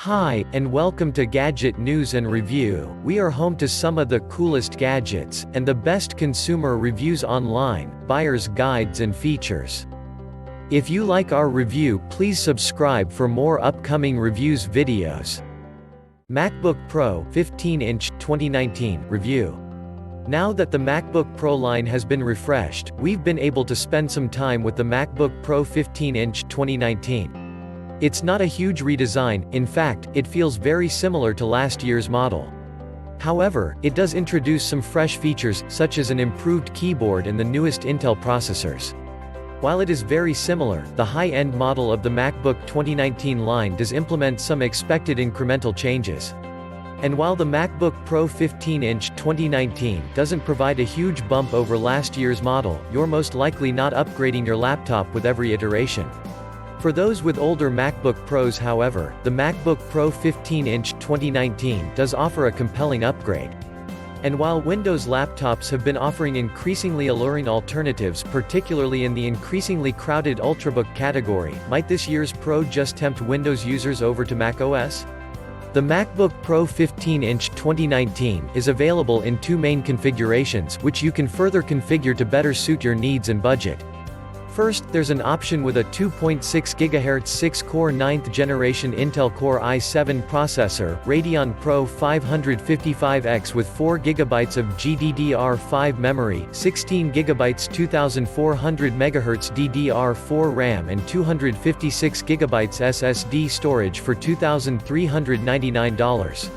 Hi, and welcome to Gadget News and Review. We are home to some of the coolest gadgets, and the best consumer reviews online, buyer's guides and features. If you like our review, please subscribe for more upcoming reviews videos. MacBook Pro 15-inch 2019 review. Now that the MacBook Pro line has been refreshed, we've been able to spend some time with the MacBook Pro 15-inch 2019. It's not a huge redesign, in fact, it feels very similar to last year's model. However, it does introduce some fresh features, such as an improved keyboard and the newest Intel processors. While it is very similar, the high-end model of the MacBook 2019 line does implement some expected incremental changes. And while the MacBook Pro 15-inch 2019 doesn't provide a huge bump over last year's model, you're most likely not upgrading your laptop with every iteration. For those with older MacBook Pros, however, the MacBook Pro 15-inch 2019 does offer a compelling upgrade. And while Windows laptops have been offering increasingly alluring alternatives, particularly in the increasingly crowded Ultrabook category, might this year's Pro just tempt Windows users over to macOS? The MacBook Pro 15-inch 2019 is available in two main configurations, which you can further configure to better suit your needs and budget. First, there's an option with a 2.6 GHz 6-core 9th generation Intel Core i7 processor, Radeon Pro 555X with 4 GB of GDDR5 memory, 16 GB 2400 MHz DDR4 RAM and 256 GB SSD storage for $2,399.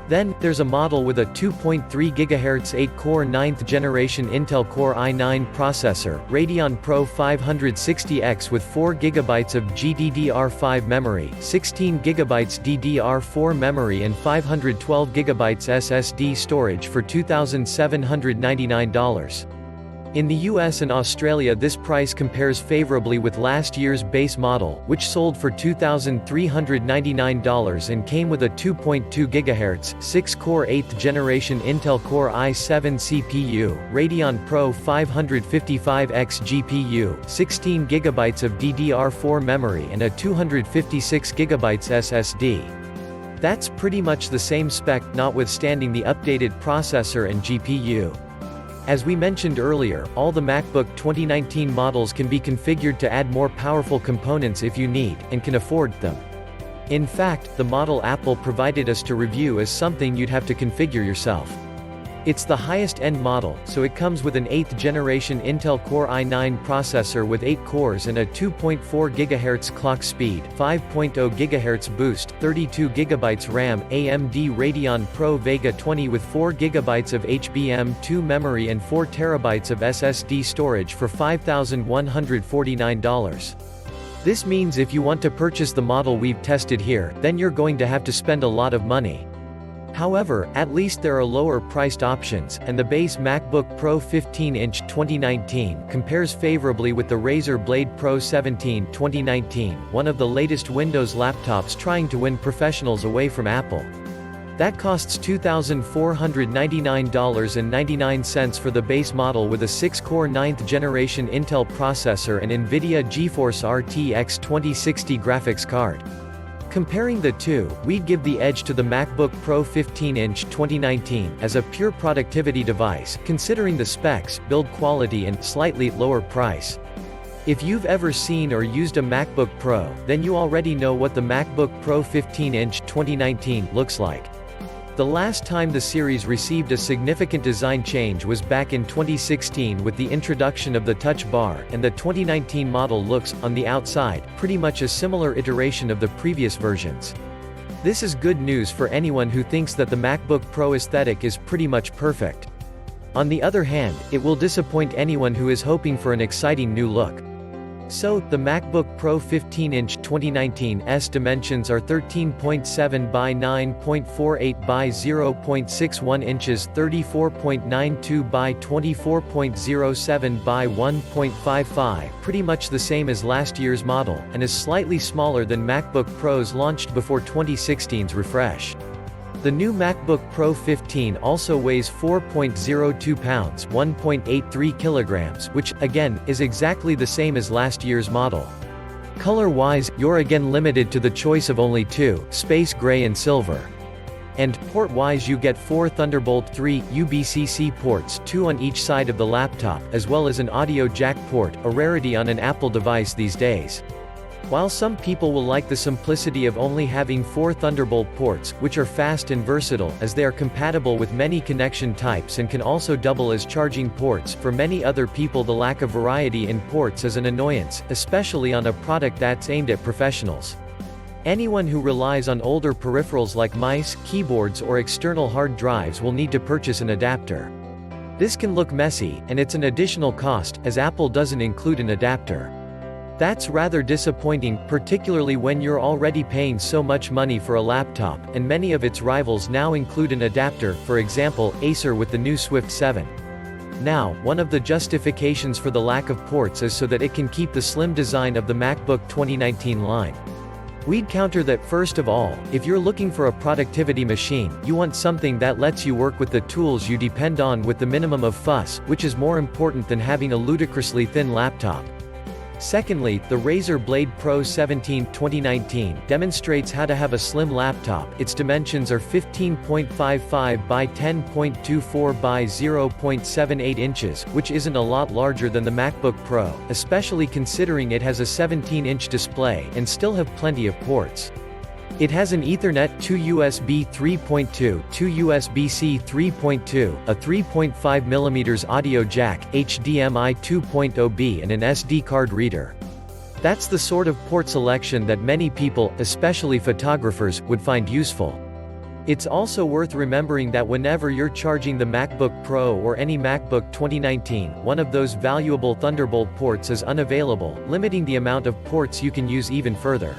Then, there's a model with a 2.3 GHz 8-core 9th generation Intel Core i9 processor, Radeon Pro 560X with 4 GB of GDDR5 memory, 16 GB DDR4 memory and 512 GB SSD storage for $2,799. In the US and Australia, this price compares favorably with last year's base model, which sold for $2,399 and came with a 2.2 GHz, 6-core 8th generation Intel Core i7 CPU, Radeon Pro 555X GPU, 16 GB of DDR4 memory and a 256 GB SSD. That's pretty much the same spec, notwithstanding the updated processor and GPU. As we mentioned earlier, all the MacBook 2019 models can be configured to add more powerful components if you need, and can afford them. In fact, the model Apple provided us to review is something you'd have to configure yourself. It's the highest-end model, so it comes with an 8th generation Intel Core i9 processor with 8 cores and a 2.4 GHz clock speed, 5.0 GHz boost, 32 GB RAM, AMD Radeon Pro Vega 20 with 4 GB of HBM2 memory and 4 TB of SSD storage for $5,149. This means if you want to purchase the model we've tested here, then you're going to have to spend a lot of money. However, at least there are lower-priced options, and the base MacBook Pro 15-inch 2019 compares favorably with the Razer Blade Pro 17 2019, one of the latest Windows laptops trying to win professionals away from Apple. That costs $2,499.99 for the base model with a 6-core 9th generation Intel processor and NVIDIA GeForce RTX 2060 graphics card. Comparing the two, we'd give the edge to the MacBook Pro 15-inch 2019 as a pure productivity device, considering the specs, build quality and slightly lower price. If you've ever seen or used a MacBook Pro, then you already know what the MacBook Pro 15-inch 2019 looks like. The last time the series received a significant design change was back in 2016 with the introduction of the Touch Bar, and the 2019 model looks, on the outside, pretty much a similar iteration of the previous versions. This is good news for anyone who thinks that the MacBook Pro aesthetic is pretty much perfect. On the other hand, it will disappoint anyone who is hoping for an exciting new look. So, the MacBook Pro 15-inch 2019's dimensions are 13.7 by 9.48 by 0.61 inches, 34.92 by 24.07 by 1.55, pretty much the same as last year's model, and is slightly smaller than MacBook Pros launched before 2016's refresh. The new MacBook Pro 15 also weighs 4.02 pounds (1.83 kilograms), which, again, is exactly the same as last year's model. Color-wise, you're again limited to the choice of only two, space gray and silver. And, port-wise, you get 4 Thunderbolt 3 USB-C ports, 2 on each side of the laptop, as well as an audio jack port, a rarity on an Apple device these days. While some people will like the simplicity of only having 4 Thunderbolt ports, which are fast and versatile, as they are compatible with many connection types and can also double as charging ports, for many other people the lack of variety in ports is an annoyance, especially on a product that's aimed at professionals. Anyone who relies on older peripherals like mice, keyboards or external hard drives will need to purchase an adapter. This can look messy, and it's an additional cost, as Apple doesn't include an adapter. That's rather disappointing, particularly when you're already paying so much money for a laptop, and many of its rivals now include an adapter, for example, Acer with the new Swift 7. Now, one of the justifications for the lack of ports is so that it can keep the slim design of the MacBook 2019 line. We'd counter that first of all, if you're looking for a productivity machine, you want something that lets you work with the tools you depend on with the minimum of fuss, which is more important than having a ludicrously thin laptop. Secondly, the Razer Blade Pro 17 2019 demonstrates how to have a slim laptop. Its dimensions are 15.55 by 10.24 by 0.78 inches, which isn't a lot larger than the MacBook Pro, especially considering it has a 17-inch display, and still have plenty of ports. It has an Ethernet 2 USB 3.2, 2 USB-C 3.2, a 3.5mm audio jack, HDMI 2.0B and an SD card reader. That's the sort of port selection that many people, especially photographers, would find useful. It's also worth remembering that whenever you're charging the MacBook Pro or any MacBook 2019, one of those valuable Thunderbolt ports is unavailable, limiting the amount of ports you can use even further.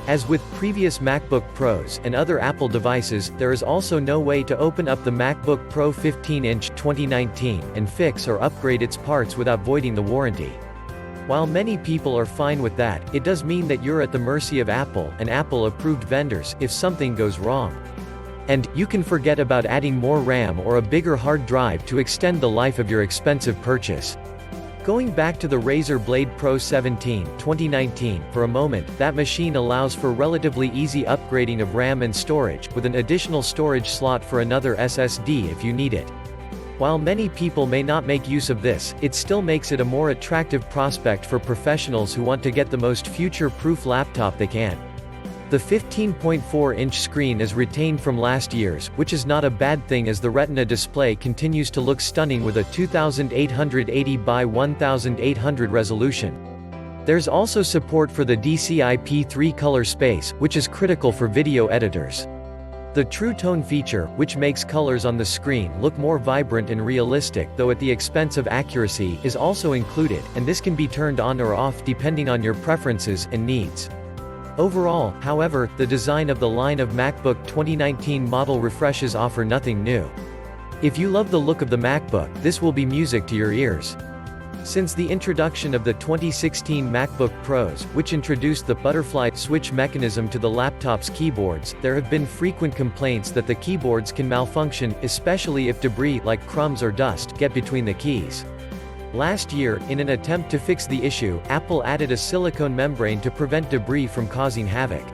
As with previous MacBook Pros and other Apple devices, there is also no way to open up the MacBook Pro 15-inch 2019 and fix or upgrade its parts without voiding the warranty. While many people are fine with that, it does mean that you're at the mercy of Apple and Apple-approved vendors if something goes wrong. And, you can forget about adding more RAM or a bigger hard drive to extend the life of your expensive purchase. Going back to the Razer Blade Pro 17 2019 for a moment, that machine allows for relatively easy upgrading of RAM and storage, with an additional storage slot for another SSD if you need it. While many people may not make use of this, it still makes it a more attractive prospect for professionals who want to get the most future-proof laptop they can. The 15.4-inch screen is retained from last year's, which is not a bad thing as the Retina display continues to look stunning with a 2880 by 1800 resolution. There's also support for the DCI-P3 color space, which is critical for video editors. The True Tone feature, which makes colors on the screen look more vibrant and realistic though at the expense of accuracy, is also included, and this can be turned on or off depending on your preferences and needs. Overall, however, the design of the line of MacBook 2019 model refreshes offer nothing new. If you love the look of the MacBook, this will be music to your ears. Since the introduction of the 2016 MacBook Pros, which introduced the butterfly switch mechanism to the laptop's keyboards, there have been frequent complaints that the keyboards can malfunction, especially if debris, like crumbs or dust, get between the keys. Last year, in an attempt to fix the issue, Apple added a silicone membrane to prevent debris from causing havoc.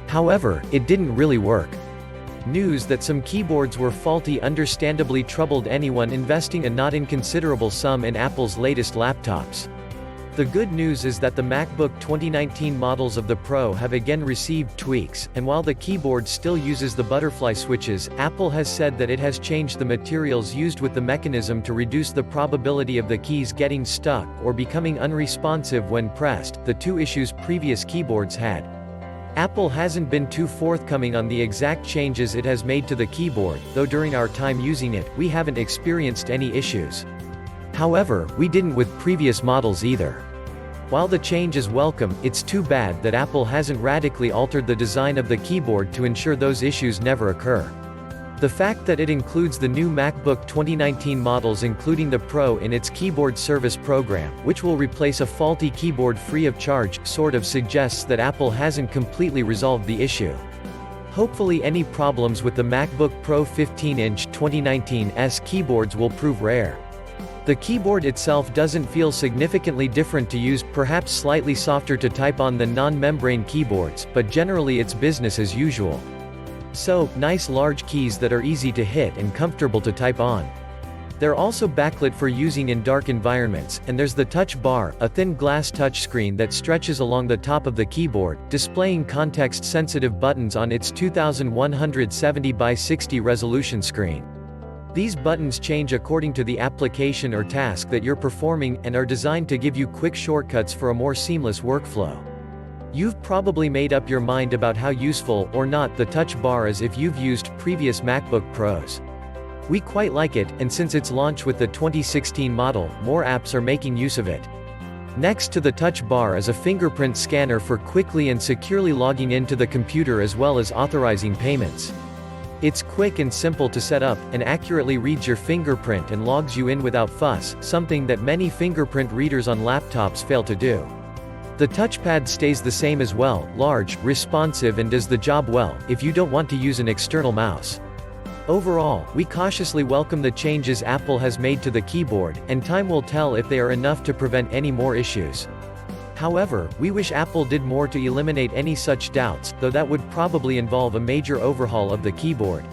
However, it didn't really work. News that some keyboards were faulty understandably troubled anyone investing a not inconsiderable sum in Apple's latest laptops. The good news is that the MacBook 2019 models of the Pro have again received tweaks, and while the keyboard still uses the butterfly switches, Apple has said that it has changed the materials used with the mechanism to reduce the probability of the keys getting stuck or becoming unresponsive when pressed, the two issues previous keyboards had. Apple hasn't been too forthcoming on the exact changes it has made to the keyboard, though during our time using it, we haven't experienced any issues. However, we didn't with previous models either. While the change is welcome, it's too bad that Apple hasn't radically altered the design of the keyboard to ensure those issues never occur. The fact that it includes the new MacBook 2019 models including the Pro in its keyboard service program, which will replace a faulty keyboard free of charge, sort of suggests that Apple hasn't completely resolved the issue. Hopefully any problems with the MacBook Pro 15-inch 2019's keyboards will prove rare. The keyboard itself doesn't feel significantly different to use, perhaps slightly softer to type on than non-membrane keyboards, but generally it's business as usual. So, nice large keys that are easy to hit and comfortable to type on. They're also backlit for using in dark environments, and there's the touch bar, a thin glass touchscreen that stretches along the top of the keyboard, displaying context-sensitive buttons on its 2170 by 60 resolution screen. These buttons change according to the application or task that you're performing, and are designed to give you quick shortcuts for a more seamless workflow. You've probably made up your mind about how useful, or not, the touch bar is if you've used previous MacBook Pros. We quite like it, and since its launch with the 2016 model, more apps are making use of it. Next to the touch bar is a fingerprint scanner for quickly and securely logging into the computer as well as authorizing payments. It's quick and simple to set up, and accurately reads your fingerprint and logs you in without fuss, something that many fingerprint readers on laptops fail to do. The touchpad stays the same as well, large, responsive and does the job well, if you don't want to use an external mouse. Overall, we cautiously welcome the changes Apple has made to the keyboard, and time will tell if they are enough to prevent any more issues. However, we wish Apple did more to eliminate any such doubts, though that would probably involve a major overhaul of the keyboard.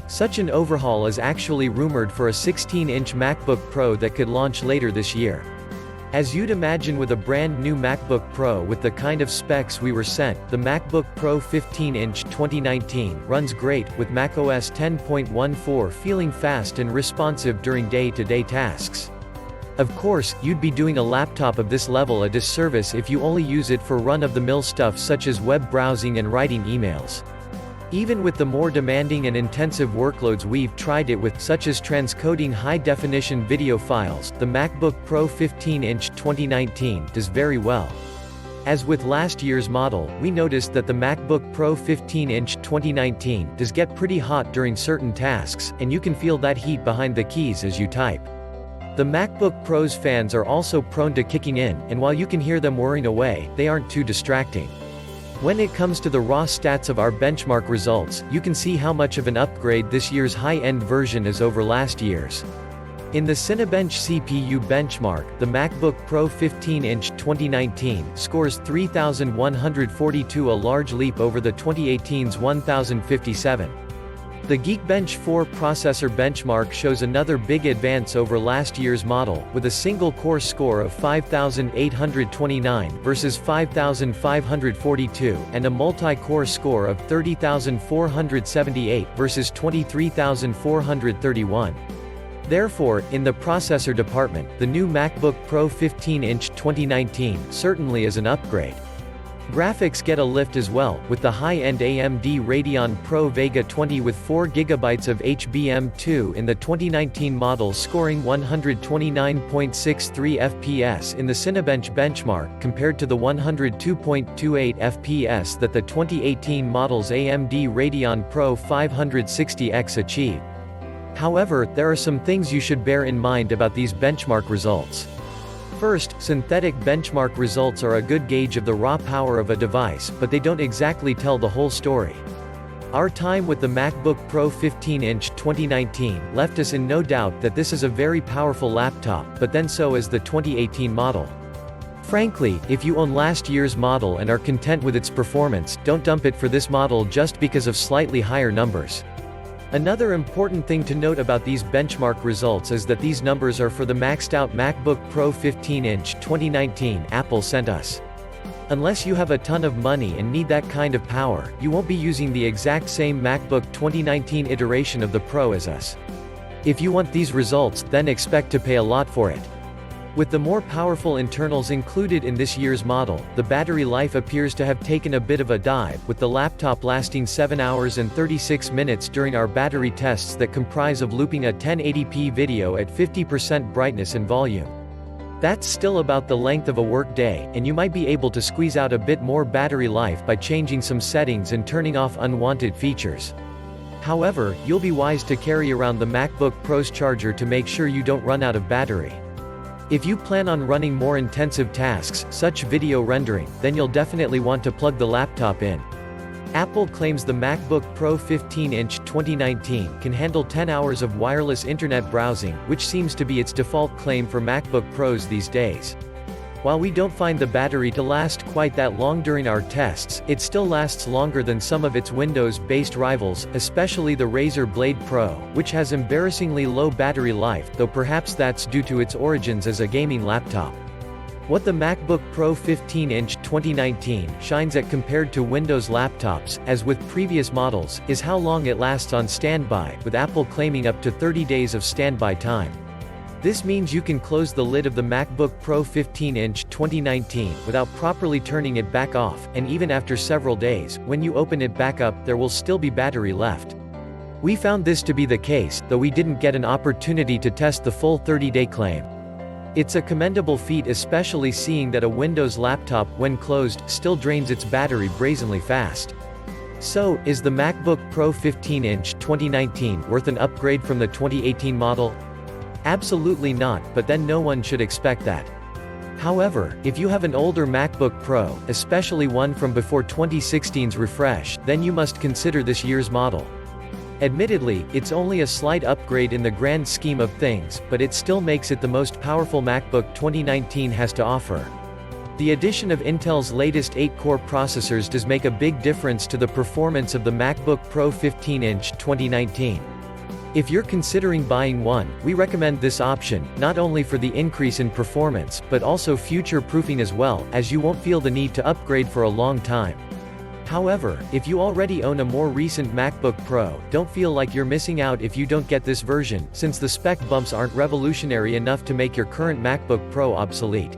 Such an overhaul is actually rumored for a 16-inch MacBook Pro that could launch later this year. As you'd imagine with a brand new MacBook Pro with the kind of specs we were sent, the MacBook Pro 15-inch 2019 runs great, with macOS 10.14 feeling fast and responsive during day-to-day tasks. Of course, you'd be doing a laptop of this level a disservice if you only use it for run-of-the-mill stuff such as web browsing and writing emails. Even with the more demanding and intensive workloads we've tried it with, such as transcoding high-definition video files, the MacBook Pro 15-inch 2019 does very well. As with last year's model, we noticed that the MacBook Pro 15-inch 2019 does get pretty hot during certain tasks, and you can feel that heat behind the keys as you type. The MacBook Pro's fans are also prone to kicking in, and while you can hear them whirring away, they aren't too distracting. When it comes to the raw stats of our benchmark results, you can see how much of an upgrade this year's high-end version is over last year's. In the Cinebench CPU benchmark, the MacBook Pro 15-inch 2019 scores 3,142, a large leap over the 2018's 1,057. The Geekbench 4 processor benchmark shows another big advance over last year's model, with a single-core score of 5,829 versus 5,542, and a multi-core score of 30,478 versus 23,431. Therefore, in the processor department, the new MacBook Pro 15-inch 2019 certainly is an upgrade. Graphics get a lift as well, with the high-end AMD Radeon Pro Vega 20 with 4GB of HBM2 in the 2019 model scoring 129.63 FPS in the Cinebench benchmark compared to the 102.28 FPS that the 2018 model's AMD Radeon Pro 560X achieved. However, there are some things you should bear in mind about these benchmark results. First, synthetic benchmark results are a good gauge of the raw power of a device, but they don't exactly tell the whole story. Our time with the MacBook Pro 15-inch 2019 left us in no doubt that this is a very powerful laptop, but then so is the 2018 model. Frankly, if you own last year's model and are content with its performance, don't dump it for this model just because of slightly higher numbers. Another important thing to note about these benchmark results is that these numbers are for the maxed-out MacBook Pro 15-inch 2019 Apple sent us. Unless you have a ton of money and need that kind of power, you won't be using the exact same MacBook 2019 iteration of the Pro as us. If you want these results, then expect to pay a lot for it. With the more powerful internals included in this year's model, the battery life appears to have taken a bit of a dive, with the laptop lasting 7 hours and 36 minutes during our battery tests that comprise of looping a 1080p video at 50% brightness and volume. That's still about the length of a work day, and you might be able to squeeze out a bit more battery life by changing some settings and turning off unwanted features. However, you'll be wise to carry around the MacBook Pro's charger to make sure you don't run out of battery. If you plan on running more intensive tasks, such video rendering, then you'll definitely want to plug the laptop in. Apple claims the MacBook Pro 15-inch 2019 can handle 10 hours of wireless internet browsing, which seems to be its default claim for MacBook Pros these days. While we don't find the battery to last quite that long during our tests, it still lasts longer than some of its Windows-based rivals, especially the Razer Blade Pro, which has embarrassingly low battery life, though perhaps that's due to its origins as a gaming laptop. What the MacBook Pro 15-inch 2019 shines at compared to Windows laptops, as with previous models, is how long it lasts on standby, with Apple claiming up to 30 days of standby time. This means you can close the lid of the MacBook Pro 15-inch 2019 without properly turning it back off, and even after several days, when you open it back up, there will still be battery left. We found this to be the case, though we didn't get an opportunity to test the full 30-day claim. It's a commendable feat, especially seeing that a Windows laptop, when closed, still drains its battery brazenly fast. So, is the MacBook Pro 15-inch 2019 worth an upgrade from the 2018 model? Absolutely not, but then no one should expect that. However, if you have an older MacBook Pro, especially one from before 2016's refresh, then you must consider this year's model. Admittedly, it's only a slight upgrade in the grand scheme of things, but it still makes it the most powerful MacBook 2019 has to offer. The addition of Intel's latest 8-core processors does make a big difference to the performance of the MacBook Pro 15-inch 2019. If you're considering buying one, we recommend this option, not only for the increase in performance, but also future-proofing as well, as you won't feel the need to upgrade for a long time. However, if you already own a more recent MacBook Pro, don't feel like you're missing out if you don't get this version, since the spec bumps aren't revolutionary enough to make your current MacBook Pro obsolete.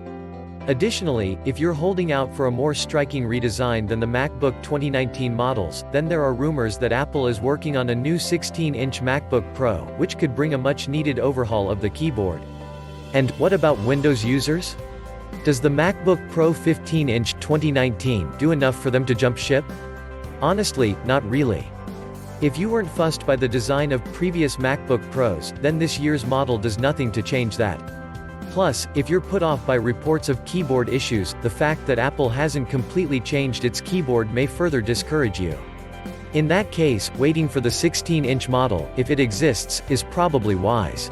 Additionally, if you're holding out for a more striking redesign than the MacBook 2019 models, then there are rumors that Apple is working on a new 16-inch MacBook Pro, which could bring a much-needed overhaul of the keyboard. And what about Windows users? Does the MacBook Pro 15-inch 2019 do enough for them to jump ship? Honestly, not really. If you weren't fussed by the design of previous MacBook Pros, then this year's model does nothing to change that. Plus, if you're put off by reports of keyboard issues, the fact that Apple hasn't completely changed its keyboard may further discourage you. In that case, waiting for the 16-inch model, if it exists, is probably wise.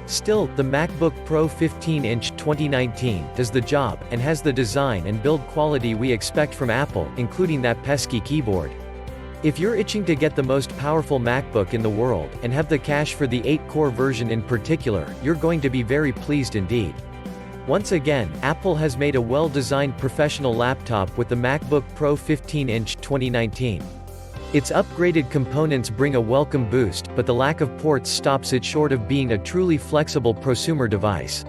Still, the MacBook Pro 15-inch 2019 does the job, and has the design and build quality we expect from Apple, including that pesky keyboard. If you're itching to get the most powerful MacBook in the world, and have the cash for the 8-core version in particular, you're going to be very pleased indeed. Once again, Apple has made a well-designed professional laptop with the MacBook Pro 15-inch 2019. Its upgraded components bring a welcome boost, but the lack of ports stops it short of being a truly flexible prosumer device.